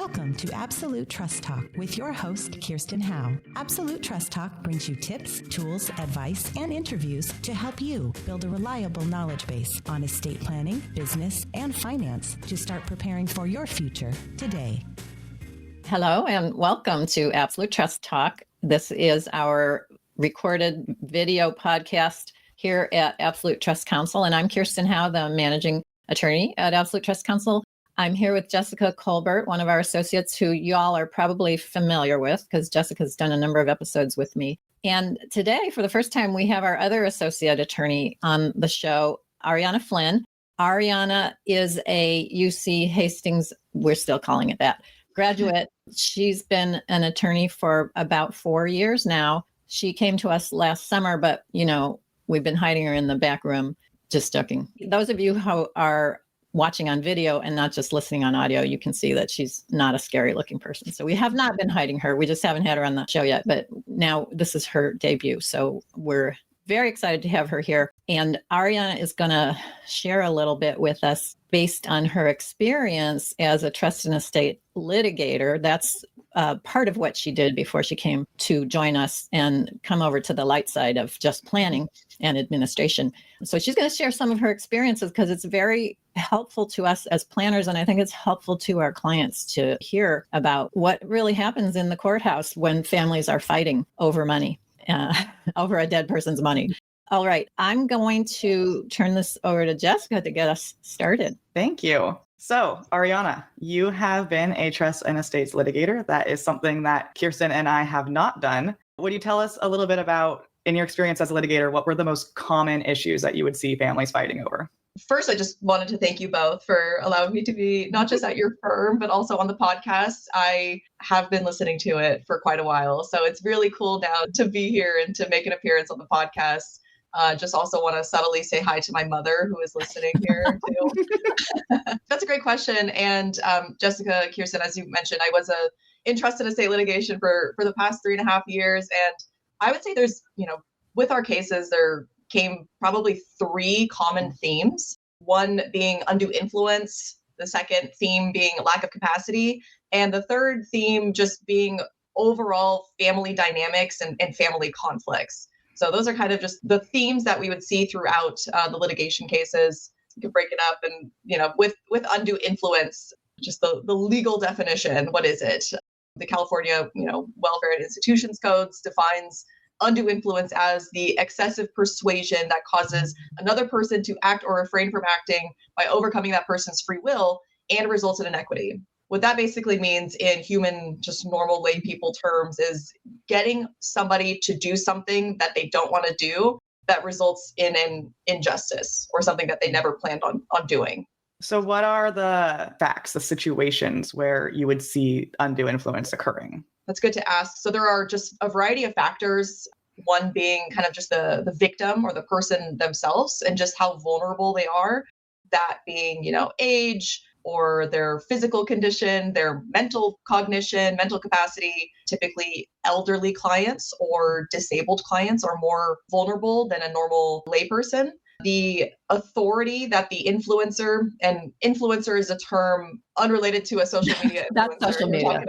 Welcome to Absolute Trust Talk with your host, Kirsten Howe. Absolute Trust Talk brings you tips, tools, advice, and interviews to help you build a reliable knowledge base on estate planning, business, and finance to start preparing for your future today. Hello, and welcome to Absolute Trust Talk. This is our recorded video podcast here at Absolute Trust Counsel, and I'm Kirsten Howe, the managing attorney at Absolute Trust Counsel. I'm here with Jessica Colbert, one of our associates who y'all are probably familiar with because Jessica's done a number of episodes with me. And today, for the first time, we have our other associate attorney on the show, Ariana Flynn. Ariana is a UC Hastings, we're still calling it that, graduate. She's been an attorney for about 4 years now. She came to us last summer, but, we've been hiding her in the back room. Just joking. Those of you who are watching on video and not just listening on audio, you can see that she's not a scary looking person. So we have not been hiding her. We just haven't had her on the show yet, but now this is her debut. So we're very excited to have her here. And Ariana is going to share a little bit with us based on her experience as a trust and estate litigator. That's part of what she did before she came to join us and come over to the light side of just planning and administration. So she's going to share some of her experiences because it's very helpful to us as planners. And I think it's helpful to our clients to hear about what really happens in the courthouse when families are fighting over money, over a dead person's money. All right. I'm going to turn this over to Jessica to get us started. Thank you. So, Ariana, you have been a trust and estates litigator. That is something that Kirsten and I have not done. Would you tell us a little bit about, in your experience as a litigator, what were the most common issues that you would see families fighting over? First, I just wanted to thank you both for allowing me to be not just at your firm, but also on the podcast. I have been listening to it for quite a while. So it's really cool now to be here and to make an appearance on the podcast. Just also want to subtly say hi to my mother who is listening here too. That's a great question. And Jessica, Kirsten, as you mentioned, I was in trust and estate litigation for the past 3.5 years. And I would say there's, with our cases, there came probably 3 common themes. One being undue influence, the second theme being lack of capacity, and the third theme just being overall family dynamics and family conflicts. So those are kind of just the themes that we would see throughout the litigation cases. You can break it up and, with undue influence, just the legal definition, what is it? The California, Welfare and Institutions Codes defines undue influence as the excessive persuasion that causes another person to act or refrain from acting by overcoming that person's free will and results in inequity. What that basically means in human, just normal lay people terms is getting somebody to do something that they don't want to do that results in an injustice or something that they never planned on doing. So what are the facts, the situations where you would see undue influence occurring? That's good to ask. So there are just a variety of factors, one being kind of just the victim or the person themselves and just how vulnerable they are, that being, age or their physical condition, their mental cognition, mental capacity. Typically elderly clients or disabled clients are more vulnerable than a normal layperson. The authority that the influencer, and influencer is a term unrelated to a social media influencer. That's social media.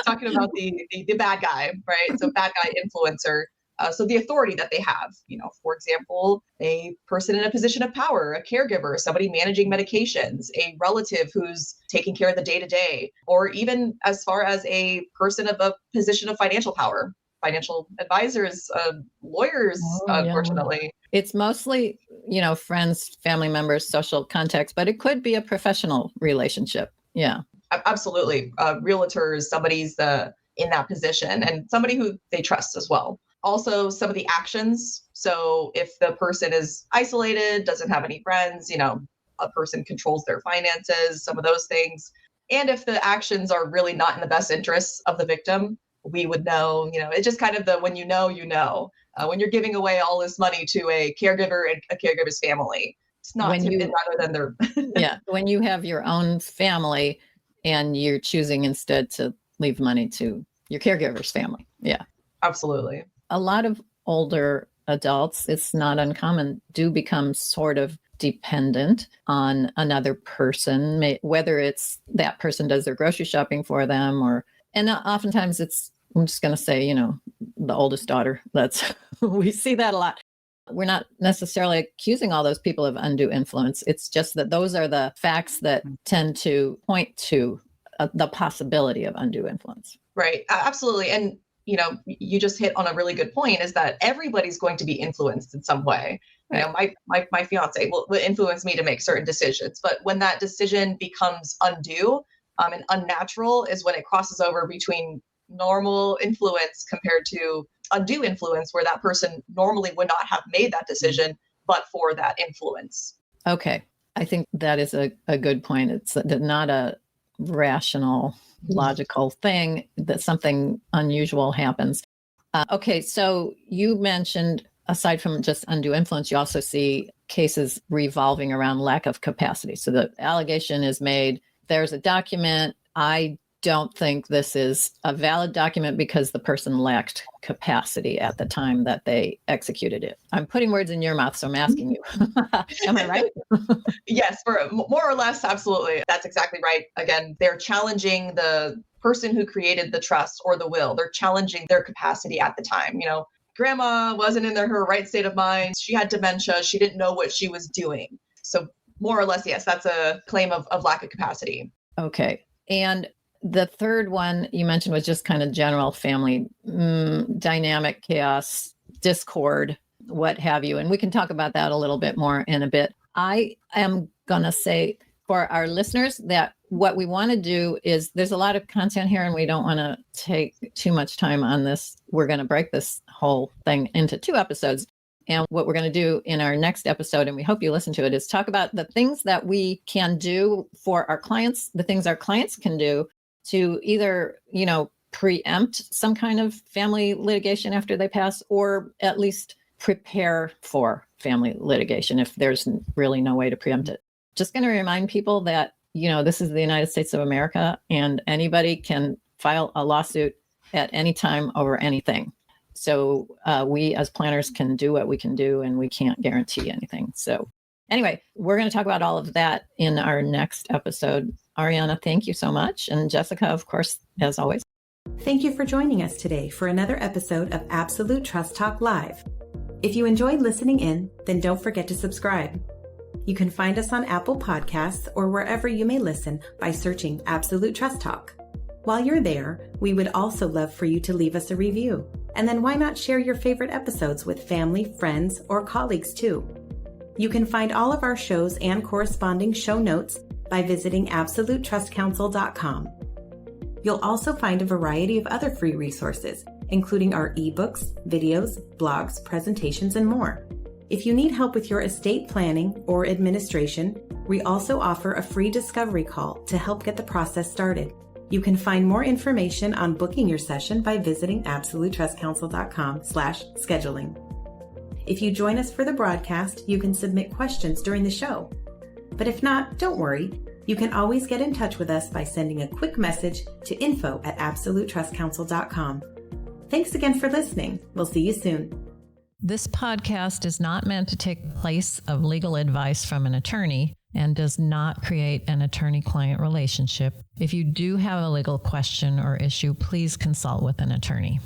Talking about the bad guy, right? So bad guy influencer. So the authority that they have, for example, a person in a position of power, a caregiver, somebody managing medications, a relative who's taking care of the day-to-day, or even as far as a person of a position of financial power, financial advisors, lawyers, unfortunately. It's mostly, friends, family members, social contacts, but it could be a professional relationship. Yeah. Absolutely. Realtors, somebody's in that position and somebody who they trust as well. Also, some of the actions. So if the person is isolated, doesn't have any friends, a person controls their finances, some of those things. And if the actions are really not in the best interests of the victim, we would know, it's just kind of when you know, when you're giving away all this money to a caregiver and a caregiver's family, it's not rather than their. Yeah. When you have your own family and you're choosing instead to leave money to your caregiver's family. Yeah. Absolutely. A lot of older adults, it's not uncommon, do become sort of dependent on another person, whether it's that person does their grocery shopping for them and oftentimes I'm just going to say, the oldest daughter. We see that a lot. We're not necessarily accusing all those people of undue influence. It's just that those are the facts that tend to point to the possibility of undue influence. Right. Absolutely. And, you just hit on a really good point, is that everybody's going to be influenced in some way. Right. My fiance will influence me to make certain decisions, but when that decision becomes undue and unnatural is when it crosses over between normal influence compared to undue influence, where that person normally would not have made that decision, but for that influence. Okay. I think that is a good point. It's not a rational, logical thing, that something unusual happens. Okay. So you mentioned, aside from just undue influence, you also see cases revolving around lack of capacity. So the allegation is made, there's a document, I don't think this is a valid document because the person lacked capacity at the time that they executed it. I'm putting words in your mouth, so I'm asking you. Am I right? Yes, for more or less, absolutely. That's exactly right. Again, they're challenging the person who created the trust or the will. They're challenging their capacity at the time. Grandma wasn't in her right state of mind. She had dementia. She didn't know what she was doing. So more or less, yes, that's a claim of lack of capacity. Okay. And the third one you mentioned was just kind of general family dynamic, chaos, discord, what have you. And we can talk about that a little bit more in a bit. I am going to say for our listeners that what we want to do is, there's a lot of content here and we don't want to take too much time on this. We're going to break this whole thing into 2 episodes. And what we're going to do in our next episode, and we hope you listen to it, is talk about the things that we can do for our clients, the things our clients can do to either, preempt some kind of family litigation after they pass, or at least prepare for family litigation if there's really no way to preempt it. Just going to remind people that, this is the United States of America and anybody can file a lawsuit at any time over anything. So we as planners can do what we can do, and we can't guarantee anything. So anyway, we're going to talk about all of that in our next episode. Ariana, thank you so much. And Jessica, of course, as always. Thank you for joining us today for another episode of Absolute Trust Talk Live. If you enjoyed listening in, then don't forget to subscribe. You can find us on Apple Podcasts or wherever you may listen by searching Absolute Trust Talk. While you're there, we would also love for you to leave us a review. And then why not share your favorite episodes with family, friends, or colleagues too? You can find all of our shows and corresponding show notes by visiting absolutetrustcounsel.com. You'll also find a variety of other free resources, including our ebooks, videos, blogs, presentations, and more. If you need help with your estate planning or administration, we also offer a free discovery call to help get the process started. You can find more information on booking your session by visiting absolutetrustcounsel.com/scheduling. If you join us for the broadcast, you can submit questions during the show. But if not, don't worry. You can always get in touch with us by sending a quick message to info@absolutetrustcounsel.com. Thanks again for listening. We'll see you soon. This podcast is not meant to take the place of legal advice from an attorney and does not create an attorney-client relationship. If you do have a legal question or issue, please consult with an attorney.